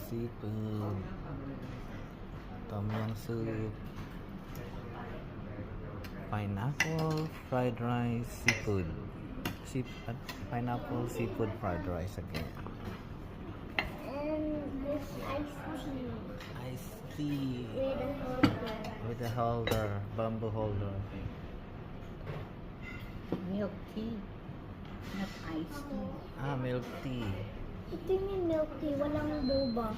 seafood, tom yum soup, pineapple fried rice, seafood, pineapple seafood fried rice again. And this iced tea Iced tea with a holder, bamboo holder. Milk tea. Not iced tea. Milk tea. Ito yung milk tea, walang boba.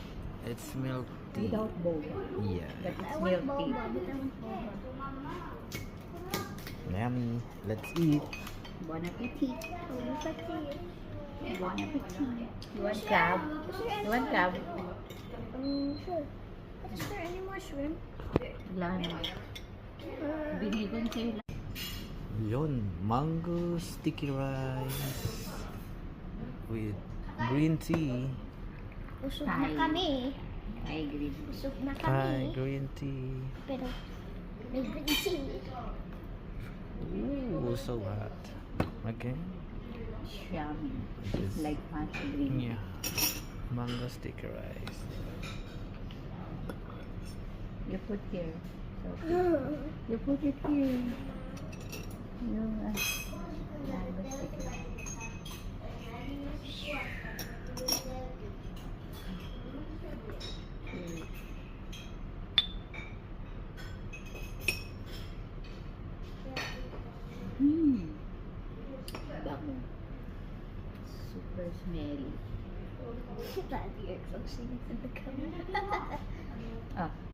It's milk tea. Without boba. Yeah. But I it's want milk boba, tea. but I want boba. Yummy. Let's eat. Bon appetit. Bon appetit. Bon appetit. You want crab? You want crab? Sure. Is there any more shrimp? Wala na. Binigon sa'yo lang. Yun, mango sticky rice with green tea. Busog Thai. na kami. I agree. Busog na Thai kami. green tea. Pero, may green tea. Ooh, so hot. Okay. It's yummy. It It's is. like fancy green. Yeah. Mango sticky rice. You put here. You put it here. Yung mango sticker. Bango. Super smelly. Daddy, you're closing it in the camera. Ah.